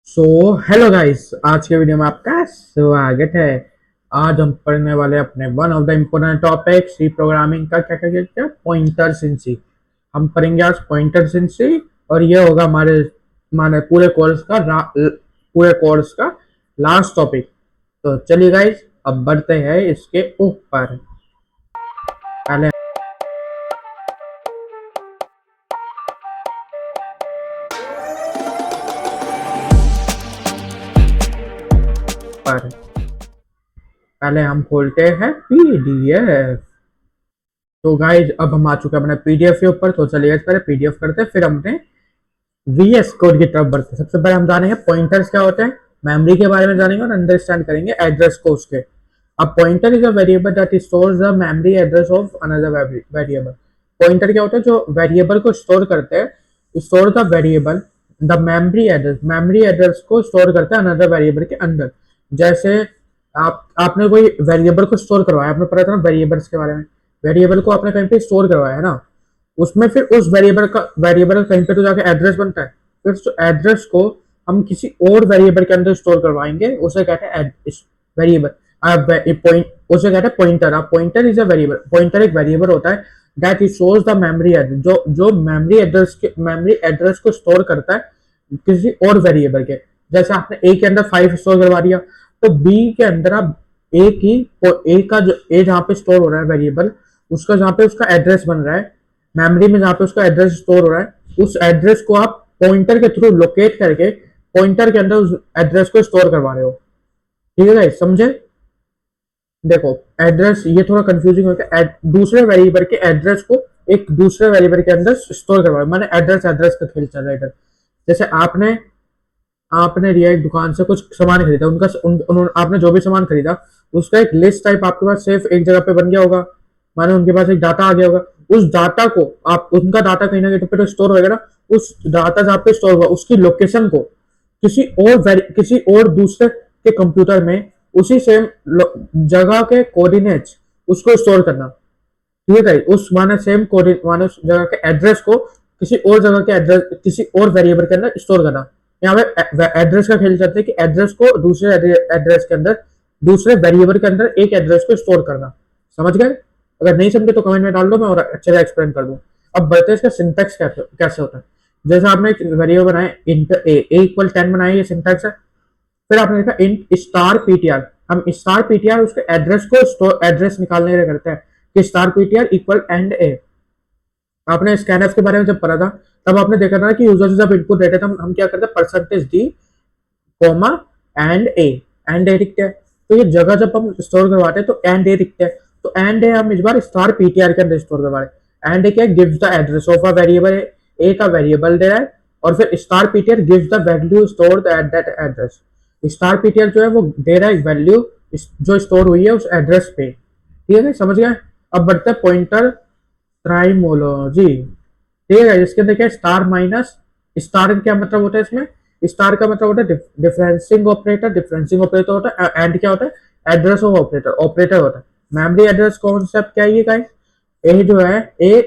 So hello guys, आज के video में आपका स्वागत है। आज हम पढ़ने वाले अपने one of the important topic C programming का क्या क्या क्या क्या पॉइंटर्स इन सी। हम पढ़ेंगे आज पॉइंटर्स इन सी और ये होगा हमारे हमारे पूरे कोर्स का लास्ट टॉपिक। तो चलिए गाइस, अब बढ़ते हैं इसके ऊपर। पहले पर पहले हम खोलते हैं पीडीएफ। तो गाइज अब हम आ चुके हैं अपने पीडीएफ के ऊपर। तो चलिए पहले पीडीएफ करते हैं, फिर हमने वीएस कोड की तरफ बढ़ते हैं। सबसे पहले हम जानेंगे पॉइंटर्स क्या होते हैं, मेमोरी के बारे में जानेंगे और अंडरस्टैंड करेंगे एड्रेस को उसके। अब pointer is a variable that stores the memory address of another variable. Pointer क्या होता है, जो वेरिएबल को स्टोर करते हैं, store the variable the memory address को स्टोर करते हैं अनदर वेरिएबल के अंदर। जैसे आपने कोई वेरिएबल को स्टोर करवाया, आपने पढ़ा था ना वेरिएबल्स के बारे में। वेरिएबल को आपने कहीं पे स्टोर करवाया है ना, उसमें फिर उस वेरिएबल का कहीं पे तो जाके एड्रेस बनता है। फिर उस एड्रेस को हम किसी और वेरिएबल के अंदर स्टोर करवाएंगे, उसे कहते हैं वेरिएबल। उसे कहते हैं पॉइंटर। आप pointer is a variable, pointer एक वेरिएबल होता है that it shows the memory address, जो मेमोरी एड्रेस को स्टोर करता है किसी और वेरिएबल के। जैसे आपने ए के अंदर 5 स्टोर करवा दिया, तो बी के अंदर आप ए का जो ए जहाँ पे स्टोर हो रहा है वेरिएबल, उसका जहाँ पे उसका एड्रेस बन रहा है, मेमोरी में जहाँ पे उसका एड्रेस स्टोर हो रहा है, उस एड्रेस को आप पॉइंटर के थ्रू लोकेट करके पॉइंटर के अंदर उस एड्रेस को स्टोर करवा रहे हो। ठीक है गाइस, समझे? देखो, एड्रेस ये थोड़ा कंफ्यूजिंग होता है। दूसरे वेरिएबल के एड्रेस को एक दूसरे वेरिएबल के अंदर स्टोर करवा, माने एड्रेस एड्रेस का खेल चल रहा है इधर। जैसे आपने आपने रिया एक दुकान से कुछ सामान खरीदा, आपने जो भी सामान खरीदा उसका एक लिस्ट टाइप आपके पास सिर्फ एक जगह पे बन गया होगा। माने उनके पास एक डाटा आ गया होगा। उस डाटा को आप, उनका डाटा कहीं ना कहीं पे तो स्टोर होगा ना, उस डाटा जहाँ पे स्टोर हुआ उसकी लोकेशन को किसी और दूसरे के कंप्यूटर में उसी सेम जगह के कोऑर्डिनेट्स उसको स्टोर करना। ठीक है, उस माने सेम कोऑर्डिनेट माने उस जगह के एड्रेस को किसी और जगह के एड्रेस किसी और वेरिएबल के अंदर स्टोर करना। यहाँ पे एड्रेस का खेल चलते हैं कि एड्रेस को दूसरे एड्रेस के अंदर, दूसरे वेरिएबल के अंदर एक एड्रेस को स्टोर करना। समझ गए? अगर नहीं समझे तो कमेंट में डाल दो, मैं और अच्छे से एक्सप्लेन कर दूं। अब बढ़ते हैं इसका सिंटैक्स कैसे होता है। जैसे आपने एक वेरिएबल बनाया इंट ए इक्वल 10 बनाया, ये सिंटैक्स है। फिर आपने देखा इंट स्टार पीटीआर। हम स्टार पीटीआर उसके एड्रेस को एड्रेस निकालने के लिए करते हैं कि स्टार पीटीआर इक्वल एंड ए। आपने स्कैनफ के बारे में जब पढ़ा था, तब आपने देखा था कि यूजर से जब इनपुट देते थे हम क्या करते हैं, परसेंटेज डी कोमा एंड ए लिखते हैं। तो ये जगह जब हम स्टोर करवाते हैं तो एंड ए लिखते हैं। तो एंड ए हम इस बार स्टार पीटीआर के अंदर स्टोर करवा रहे हैं। एंड ए क्या gives the address of a variable, a का वेरिएबल दे रहा है, और फिर star PTR gives the value stored at that address. Star PTR जो है वो दे रहा है वैल्यू जो स्टोर हुई है उस एड्रेस पे। ठीक है, समझ गए? अब बढ़ते हैं पॉइंटर ट्राइमोलॉजी। ठीक है, इसके अंदर क्या स्टार माइनस स्टार क्या मतलब होता है इसमें? स्टार का मतलब होता है डिफरेंसिंग ऑपरेटर। डिफरेंसिंग ऑपरेटर होता है। एंड क्या होता है? Address of operator. ऑपरेटर होता है। मेमोरी एड्रेस कॉन्सेप्ट क्या है ये गाइस? ए जो है ए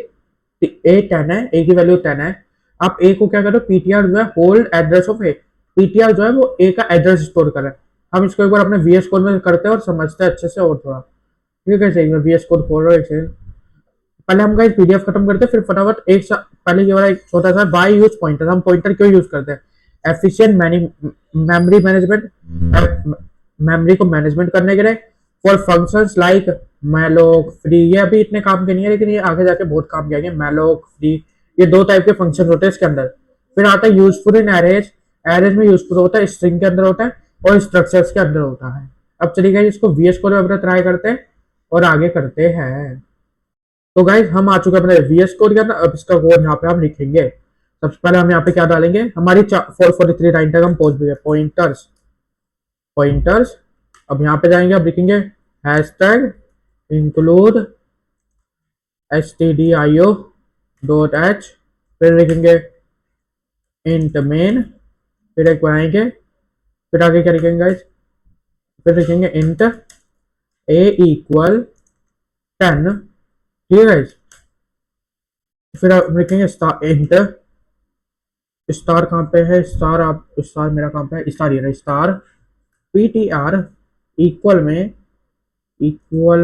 10 है, ए की वैल्यू 10 है। आप ए को क्या करो, पीटीआर जो है hold address of A. PTR जो है वो ए का एड्रेस स्टोर कर रहा है। हम इसको एक बार अपने वीएस कोड में करते हैं और समझते हैं अच्छे से और थोड़ा। ठीक है, सही, मैं वीएस कोड खोल रहा हूँ। पहले हम गाइस पीडीएफ खत्म करते हैं, फिर फटाफट पहले ये वाला एक छोटा सा बाय यूज पॉइंटर। हम पॉइंटर क्यों यूज करते हैं? एफिशिएंट मेमोरी मैनेजमेंट, मेमोरी को मैनेजमेंट करने के लिए। For functions like malloc free, ये अभी इतने काम के नहीं है लेकिन ये आगे जाके बहुत काम के आएंगे। मैलोक फ्री, ये दो टाइप के फंक्शन होते हैं इसके अंदर। फिर आता है यूजफुल इन एरेज। एरेज में यूजफुल होता है, स्ट्रिंग के अंदर होता है और स्ट्रक्चर्स के अंदर होता है। अब चलिए इसको वीएस कोड में अपना ट्राई करते हैं और आगे करते हैं। तो गाइज हम आ चुके हैं अपने वीएस कोड के अंदर। अब इसका कोड यहाँ पे हम लिखेंगे। सबसे पहले हम यहाँ पे क्या डालेंगे, हमारी 443 लाइन तक हम पहुंच गए। पॉइंटर्स पॉइंटर्स अब यहाँ पे जाएंगे, अब लिखेंगे hashtag include stdio dot H, फिर लिखेंगे इंट मेन, फिर एक बनाएंगे, फिर आगे क्या लिखेंगे गाइज, फिर लिखेंगे इंट ए इक्वल 10। ठीक है गाइज, फिर आप लिखेंगे इंट स्टार कहाँ पे है, स्टार आप स्टार मेरा कहाँ पे है, स्टार ये रहा, star P T R equal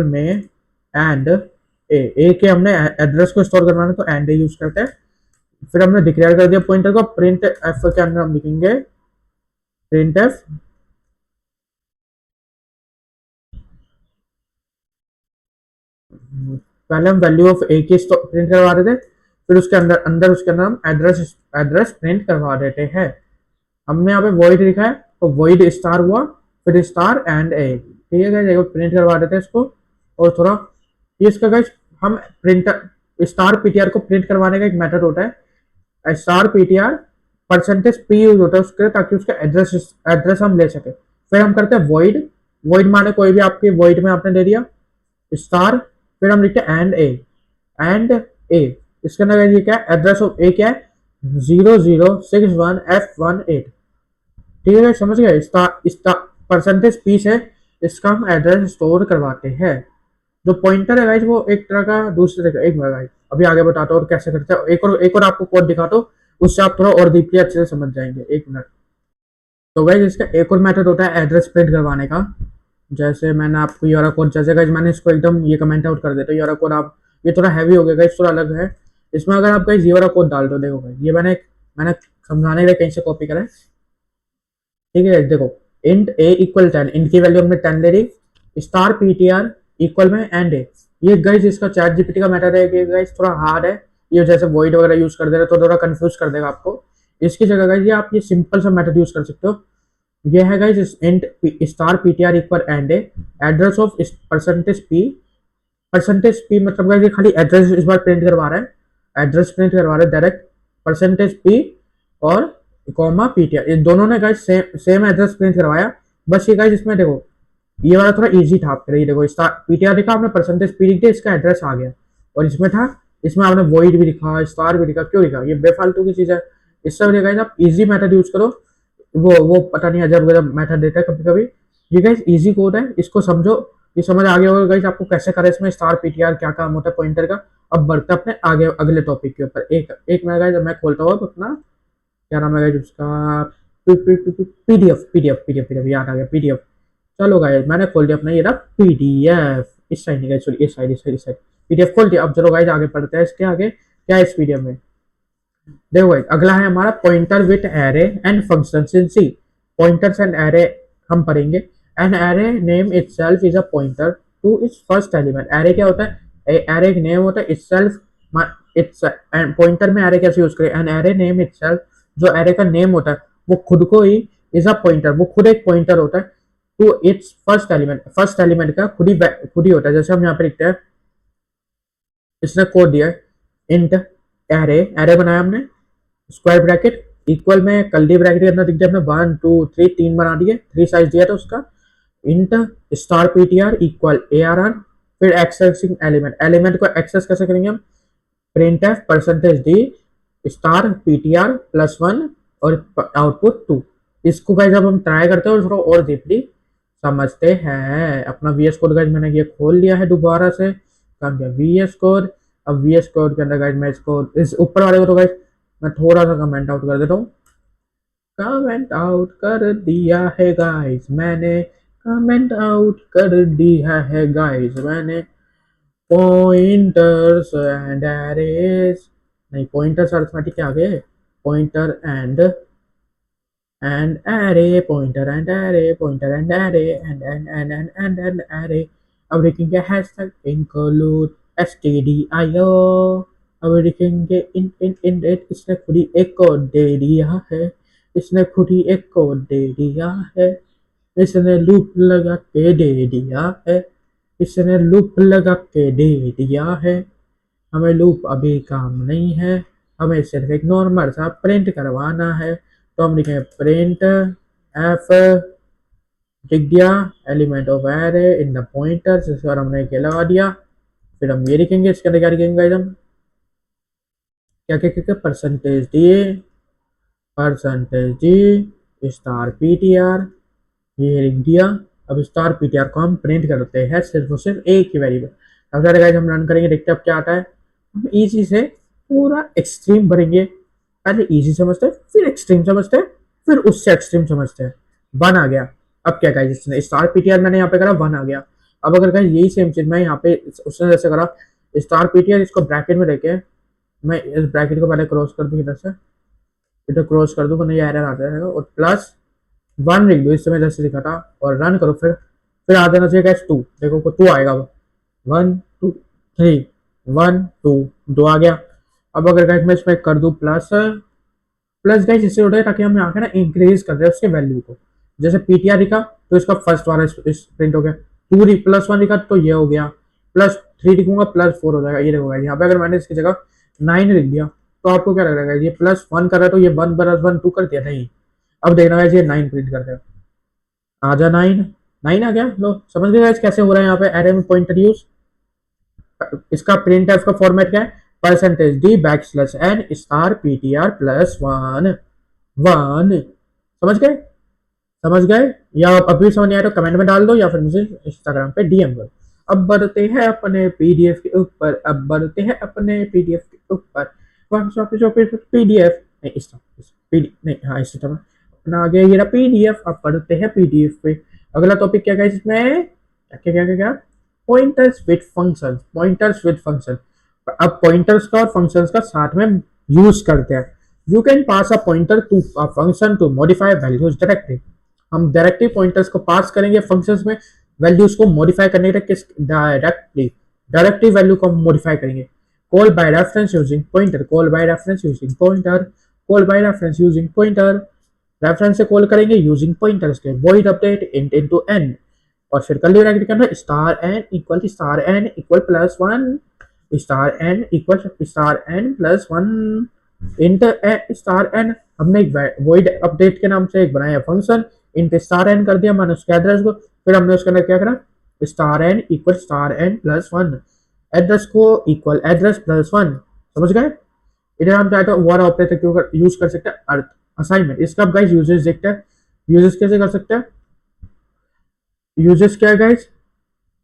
में एंड ए के हमने एड्रेस को स्टोर करवाना है तो एंड ए यूज करते हैं। फिर हमने डिक्लेयर कर दिया पॉइंटर को, प्रिंट एफ के अंदर हम लिखेंगे प्रिंट एफ, पहले हम वैल्यू ऑफ ए की प्रिंट करवा रहे थे, फिर उसके अंदर अंदर उसके अंदर हम एड्रेस एड्रेस प्रिंट करवा देते हैं। हमने यहाँ पे वॉइड लिखा है तो वॉइड स्टार हुआ, फिर स्टार एंड ए, ठीक है गाइस, प्रिंट करवा देते हैं इसको। और थोड़ा ये इसका गाइस हम प्रिंटर स्टार पीटीआर को प्रिंट करवाने का एक मेथड होता है, star PTR percentage P use होता है उसके, ताकि उसका एड्रेस एड्रेस हम ले सके। फिर हम करते हैं वॉइड, वॉइड माने कोई भी आपके वॉइड में आपने दे दिया स्टार, फिर हम लिखते हैं एंड ए, इसके अंदर ये क्या है, एड्रेस ऑफ ए क्या है 0061F18, ठीक है समझ गए, इसका परसेंटेज पी से इसका हम एड्रेस स्टोर करवाते हैं। जो पॉइंटर है गाइस वो एक तरह का दूसरे का, एक मिनट गाइस अभी आगे बताता हूँ और कैसे करते हैं, एक और आपको कोड दिखाता हूँ, उससे आप थोड़ा और डीपली अच्छे से समझ जाएंगे, एक मिनट। तो गाइस इसका एक और मेथड होता है एड्रेस प्रिंट करवाने का। जैसे मैंने आपको ये वाला कोड, जैसे गाइस मैंने इसको एकदम ये कमेंट आउट कर देता हूँ, ये वाला कोड आप, ये थोड़ा हैवी हो गया गाइस, थोड़ा अलग है। इसमें अगर आप गाइस ये वाला कोड डाल दो, देखो गाइस ये मैंने समझाने के लिए कहीं से कॉपी करा है, ठीक है देखो, इंट ए इक्वल 10, इंट की वैल्यू हमने 10 ले ली, स्टार पीटीआर इक्वल में एंड ए। ये गाइस इसका चैट जीपीटी का मैटर है कि गाइस थोड़ा हार्ड है, ये जैसे वॉइड वगैरह यूज कर दे रहे तो थोड़ा कंफ्यूज कर देगा आपको। इसकी जगह गाइस ये आप ये सिंपल सा मेथड यूज कर सकते हो, ये है guys int star PTR equal and A, address of percentage P मतलब गाइस ये खाली एड्रेस इस बार प्रिंट करवा रहा है, एड्रेस प्रिंट करवा रहा है डायरेक्ट, परसेंटेज पी और कॉमा पीटीआर, ये दोनों ने गाइस सेम एड्रेस प्रिंट करवाया। बस ये गाइस इसमें देखो ये वाला थोड़ा इजी था आपके लिए, देखो स्टार पीटीआर लिखा आपने, परसेंटेज पी लिख दिया, इसका एड्रेस आ गया। और इसमें था, इसमें आपने वॉइड भी लिखा, स्टार भी लिखा, क्यों लिखा, ये बेफालतू की चीज है। इससे वजह गाइस आप इजी मेथड यूज करो, वो पता नहीं अजब गजब मेथड देता है कभी कभी। ये गाइस इजी कोड है, इसको समझो, ये समझ आ गया होगा गाइस आपको कैसे करें इसमें स्टार पीटीआर क्या काम होता है पॉइंटर का। अब बढ़ते हैं अपने आगे अगले टॉपिक के ऊपर, एक एक मिनट गाइस मैं खोलता हूँ अपना, क्या नाम है गाइस उसका, पीडीएफ याद आ गया, पीडीएफ। चलो गाइस मैंने खोल दिया अपना ये रहा पीडीएफ, इस साइड नहीं गाइस सॉरी, इस साइड पीडीएफ खोल दिया। अब चलो गाइस आगे पढ़ते हैं, इसके आगे क्या है इस पीडीएफ में, देखो गाइस अगला है हमारा pointer with array and functions in C. Pointers and array हम पढ़ेंगे। An array name itself is a pointer to its first element. Array क्या होता है, एरे एक नेम होता है, इटसेल्फ इट्स, एंड पॉइंटर में एरे कैसे यूज करें, एन एरे नेम इटसेल्फ, जो एरे का नेम होता है वो खुद को ही इज अ पॉइंटर, वो खुद एक पॉइंटर होता है टू इट्स फर्स्ट एलिमेंट का खुद ही होता है। जैसे हम यहाँ पे लिखते हैं, इसने कोड दिया है इंट एरे, एरे बनाया हमने, स्क्वायर ब्रैकेट इक्वल में कर्ली ब्रैकेट के अंदर दिख दिया हमने 1 2 3 3 बना दिए, 3 साइज दिया था उसका, int star PTR equal ARR, फिर एक्सेसिंग एलिमेंट, एलिमेंट को एक्सेस कैसे करेंगे हम, print F percentage D star PTR +1 और आउटपुट 2। इसको गाइस जब हम ट्राई करते हैं और थोड़ा और डीपली समझते हैं, अपना VS कोड गाइस मैंने ये खोल लिया है दोबारा से, काम किया VS कोड। अब VS कोड के अंदर गाइस मैं इसको इस ऊपर वाले को तो गाइस मैं थोड़ा सा कमेंट आउट कर देता हूँ, कमेंट आउट कर दिया है गाइस मैंने, कमेंट आउट कर दिया है गाइस मैंने, पॉइंटर्स एंड एरेज, नहीं पॉइंटर्स अरिथमेटिक के आगे, pointer and array, pointer and array, pointer and array and array. अब लिखेंगे हैशटैग इंक्लूड stdio, अब लिखेंगे इन इट, इसने खुद ही एक कोड दे दिया है, इसने खुद ही एक कोड दे दिया है, इसने लूप लगा के दे दिया है, इसने लूप लगा के दे दिया है। हमें लूप अभी काम नहीं है, हमें सिर्फ एक नॉर्मल सा प्रिंट करवाना है, तो हम लिखेंगे प्रिंट एफ, लिख दिया element of array in the pointer, इस बार हमने क्या लगा दिया। फिर हम ये लिखेंगे, इसके अंदर क्या लिखेंगे हम, क्या क्या क्या, परसेंटेज डी स्टार पीटीआर, ये लिख दिया। अब स्टार पीटीआर को हम प्रिंट करते हैं सिर्फ और सिर्फ एक ही वेरिएबल। अब गाइस हम रन करेंगे, देखते हैं अब क्या आता है। हम इजी से पूरा एक्सट्रीम भरेंगे, पहले इजी समझते हैं, फिर एक्सट्रीम समझते हैं, फिर उससे एक्सट्रीम समझते हैं। वन आ गया। अब क्या गाइस, इसने स्टार पीटीआर मैंने यहाँ पे करा, वन आ गया। अब अगर गाइस यही सेम चीज मैं यहाँ पे उसने जैसे करा, स्टार पीटीआर इसको ब्रैकेट में लेके मैं इस ब्रैकेट को पहले क्रॉस कर दूं, इधर से इधर क्रॉस कर दूं, वरना ये एरर आ जाएगा। और प्लस वन लिख दो इस समय जैसे लिखा था, और रन करो। फिर आ जाना चाहिए गाइस टू, देखो टू आएगा। One two three, one two, दो आ गया। अब अगर गाइस मैं इसमें कर दूं प्लस, प्लस गाइस इससे होता है ताकि हम यहाँ पे ना इंक्रीज कर रहे हैं उसके वैल्यू को। जैसे पीटीआर लिखा तो इसका फर्स्ट वाला इस प्रिंट हो गया, टू प्लस वन लिखा तो ये हो गया, प्लस थ्री लिखूंगा प्लस फोर हो जाएगा। ये देखो गाइस यहाँ पे अगर मैंने इसकी जगह नाइन लिख दिया तो आपको क्या लग रहा है, ये प्लस वन कर रहा है तो ये वन प्लस वन टू कर दिया, नहीं। अब देखना गाइस ये नाइन प्रिंट कर देगा। आ जा नाइन, नाइन आ गया। लो समझ गए गाइस कैसे हो रहा है यहाँ पे एरे में पॉइंटर यूज। इसका प्रिंट है, उसका फॉर्मेट क्या है, percentage D back slash N star PTR plus one, one. समझ गए, समझ गए? या अभी समझ नहीं आया तो कमेंट में डाल दो, या फिर मुझे इंस्टाग्राम पे डीएम करो। अब बढ़ते हैं अपने पीडीएफ के ऊपर, अब बढ़ते हैं अपने पीडीएफ के ऊपर। पीडीएफ नहीं, इस नहीं, हाँ इस तरह अपना आ गया ये रहा पीडीएफ। अब बढ़ते हैं पीडीएफ पे। अगला टॉपिक क्या है इसमें, क्या क्या क्या क्या, pointers with function, pointers with function. अब पॉइंटर्स का और फंक्शंस का साथ में यूज करते हैं। You can pass a pointer to a function to modify values directly. हम डायरेक्टली पॉइंटर्स को पास करेंगे फंक्शंस में, वैल्यूज को मॉडिफाई करने के किस डायरेक्टली, डायरेक्टली वैल्यू को मॉडिफाई करेंगे। Call by reference using pointer, call by reference using pointer, call by reference using pointer. Reference से कॉल करेंगे यूजिंग पॉइंटर्स के, void update int into N, और फिर कर लिया के अंदर star N equal plus one, star N equal star N plus one int star N. हमने एक वॉइड अपडेट के नाम से एक बनाया फंक्शन, इंट स्टार एन कर दिया मैंने उसके एड्रेस को। फिर हमने उसके अंदर क्या करा, star N equal star N plus one, address को इक्वल एड्रेस प्लस वन। समझ गए? इधर हम चाहे तो वर ऑपरेटर क्यों यूज कर सकते हैं, अर्थ असाइनमेंट। इसका आप गाइस यूजेस देखते हैं, यूजेस कैसे कर सकते हैं। यूजेस क्या है गाइस,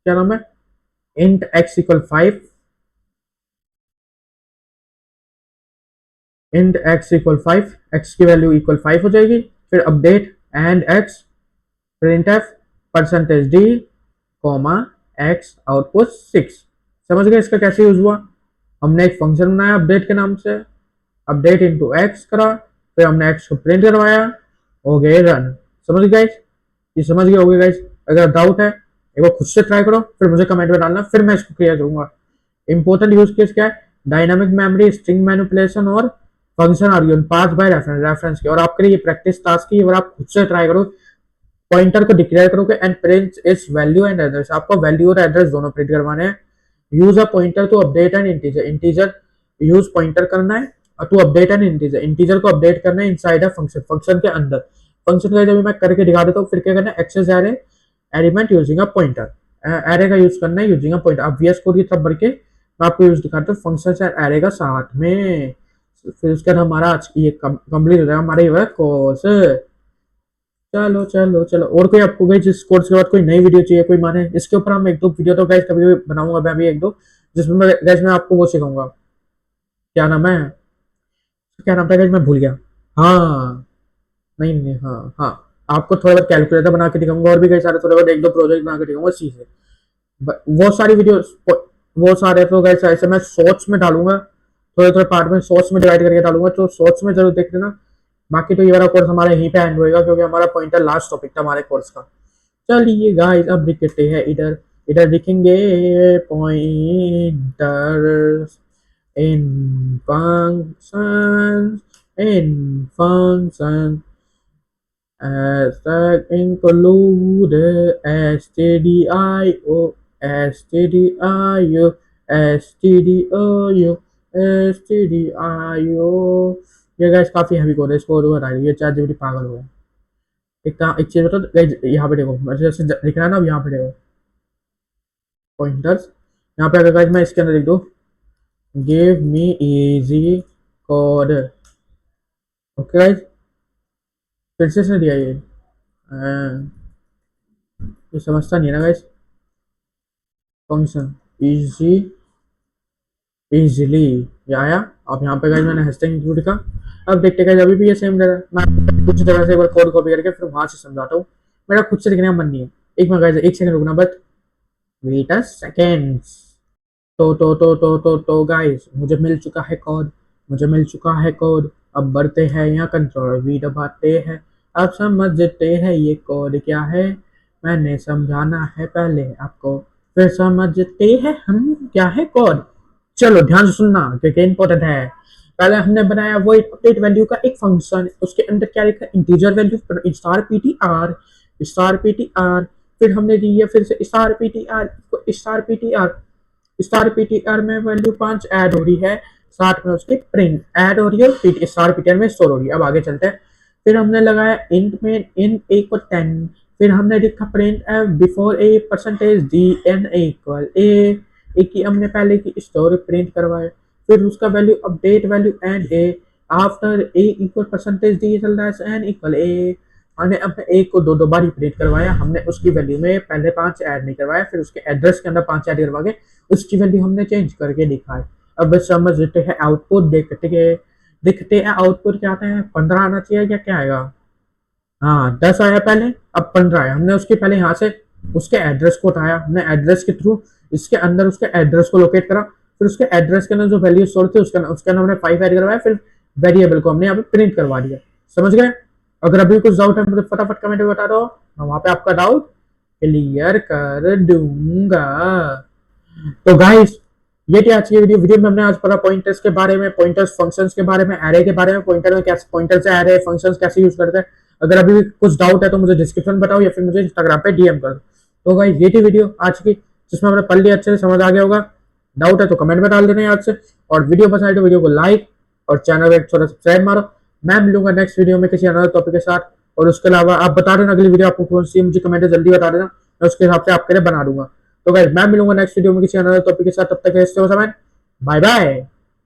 क्या नाम है, int x equal five, int x equal five, x की वैल्यू इक्वल फाइव हो जाएगी। फिर update and x, print F percentage D comma x output six. समझ गए इसका कैसे यूज हुआ। हमने एक फंक्शन बनाया अपडेट के नाम से, अपडेट इंटू एक्स करा, फिर हमने एक्स को प्रिंट करवाया, हो गए रन। समझ गए, ये समझ गए हो गए गाइस। अगर डाउट है एक बार खुद से ट्राई करो, फिर मुझे कमेंट में डालना, फिर मैं इसको क्लियर करूंगा। इंपॉर्टेंट यूज केस क्या है, डायनामिक मेमोरी, स्ट्रिंग मैनिपुलेशन और function argument pass by reference, reference के। और आपके लिए ये प्रैक्टिस टास्क की, अगर आप खुद से ट्राई करो, पॉइंटर को डिक्लेयर करोगे एंड प्रिंट इस वैल्यू एंड एड्रेस, आपको वैल्यू और एड्रेस दोनों प्रिंट करवाने हैं। Use a pointer to update and integer, integer use pointer करना है, to update and integer, integer को अपडेट करना है इनसाइड अ फंक्शन, फंक्शन के अंदर। फंक्शन का जब मैं करके दिखा देता हूँ, फिर क्या करना है, access array element using a pointer, array का यूज करना है यूजिंग अ पॉइंटर। आप वीएस कोड की तरफ बढ़ के मैं आपको यूज दिखाता हूँ फंक्शन एंड एरे का साथ में। फिर उसके बाद हमारा आज ये कंप्लीट हो जाएगा हमारा ये कोर्स। चलो चलो चलो, और कोई आपको गई जिस कोर्स के बाद कोई नई वीडियो चाहिए, कोई माने इसके ऊपर हम एक दो वीडियो तो गैस कभी बनाऊंगा मैं भी एक दो, जिसमें मैं गैस मैं आपको वो सिखाऊंगा। क्या नाम है, क्या नाम था गैस मैं भूल गया। हाँ, नहीं नहीं, हाँ हाँ, आपको थोड़ा बहुत कैलकुलेटर बना के दिखाऊंगा, और भी कई सारे थोड़े बहुत एक दो प्रोजेक्ट बना के दिखाऊंगा इसी से। वो सारी वीडियो, वो सारे तो गैस ऐसे मैं शॉर्ट्स में डालूंगा, थोड़े थोड़े पार्ट में शॉर्ट्स में डिवाइड करके डालूंगा, तो शॉर्ट्स में जरूर देख लेना। बाकी तो ये वाला कोर्स हमारा यहीं पे एंड होएगा, क्योंकि हमारा पॉइंटर लास्ट टॉपिक था हमारे कोर्स का। चलिए गाइस अब लिखते हैं इधर, इधर लिखेंगे pointers in function, in function include stdio, stdio, stdio, stdio। ये गाइस काफी हैवी कोड है, इसको हटा दीजिए, ये चैट जीपीटी पागल हो गया। एक चीज बता गाइस, यहाँ पे देखो मैं जैसे लिख रहा है ना, अब यहाँ पे देखो पॉइंटर्स, यहाँ पे अगर गाइस मैं इसके अंदर लिख दूँ give me easy code, okay guys, फिर से दिया ये समझता नहीं है ना गाइस। फंक्शन इजी, इजीली, ये आया। अब यहाँ पे गाइस मैंने हैशटैग इंक्लूड का, अब देखते हैं अभी भी ये सेम रहा। मैं कुछ जगह से एक बार कोड कॉपी करके फिर वहां से समझाता हूँ। मेरा खुद से लिखने का मन नहीं है। एक मिनट गाइस, एक सेकंड रुकना बट वेट अ सेकेंड। तो गाइस, मुझे मिल चुका है कोड। मुझे मिल चुका है कोड। अब बढ़ते हैं यहाँ कंट्रोल वी दबाते हैं। अब समझते हैं ये कोड क्या है। मैंने समझाना है पहले आपको, फिर समझते हैं हम क्या है कोड। चलो ध्यान से सुनना क्योंकि इम्पोर्टेंट है। पहले हमने बनाया वो अपडेट वैल्यू का एक फंक्शन, उसके अंदर क्या लिखा, integer value star PTR, star PTR. फिर हमने दी है फिर से star PTR, star PTR, star PTR में वैल्यू 5 ऐड हो रही है, साथ में उसकी प्रिंट ऐड हो रही है, स्टार पीटीआर में स्टोर हो रही है। अब आगे चलते हैं। फिर हमने लगाया इंट में इन इक्वल 10। फिर हमने लिखा printf before a percentage D N equal a. की हमने पहले की स्टोर प्रिंट करवाया। फिर उसका value update value and a after a equal percentage D चल रहा है एन इक्वल ए। हमने अपने ए को दो दो बार ही प्रिंट करवाया। हमने उसकी वैल्यू में पहले 5 ऐड नहीं करवाया, फिर उसके एड्रेस के अंदर 5 ऐड करवा के उसकी वैल्यू हमने चेंज करके दिखाई। अब समझते हैं आउटपुट। दिखते हैं आउटपुट क्या आता है। 15 आना चाहिए क्या, क्या आएगा। हाँ 10 आया पहले, अब 15 आया। हमने उसके पहले यहाँ से उसके एड्रेस को उठाया, हमने एड्रेस के थ्रू इसके अंदर उसके एड्रेस को लोकेट करा। फिर उसके एड्रेस के अंदर जो वैल्यू स्टोर थी उसके अंदर हमने 5 ऐड करवाया। फिर वेरिएबल को हमने यहाँ पे प्रिंट करवा दिया। समझ गए। अगर अभी कुछ डाउट है मुझे फटाफट कमेंट में बता दो, मैं वहां पे आपका डाउट क्लियर कर दूंगा। तो गाइस, ये थी आज की वीडियो। वीडियो में हमने आज पढ़ा पॉइंटर्स के बारे में, पॉइंटर्स फंक्शंस के बारे में, एरे के बारे में, पॉइंटर में कैसे पॉइंटर से एरे फंक्शंस कैसे यूज करते हैं। अगर अभी भी कुछ डाउट है तो मुझे डिस्क्रिप्शन बताओ या फिर मुझे इंस्टाग्राम पे डीएम कर दो। तो गाइस, ये थी वीडियो आज की जिसमें हमने पढ़ लिया, अच्छे से समझ आ गया होगा। डाउट है तो कमेंट में डाल देना याद से, और वीडियो पसंद आए तो वीडियो को लाइक और चैनल को थोड़ा सब्सक्राइब मारो। मैं मिलूंगा नेक्स्ट वीडियो में किसी अनदर टॉपिक के साथ। और उसके अलावा आप बता देना अगली वीडियो आपको कौन सी है, मुझे कमेंट में जल्दी बता देना, मैं उसके हिसाब से आपके लिए बना दूंगा। तो गाइस, मैं मिलूंगा नेक्स्ट वीडियो में किसी अनदर टॉपिक के साथ। तब तक के लिए बाय बाय।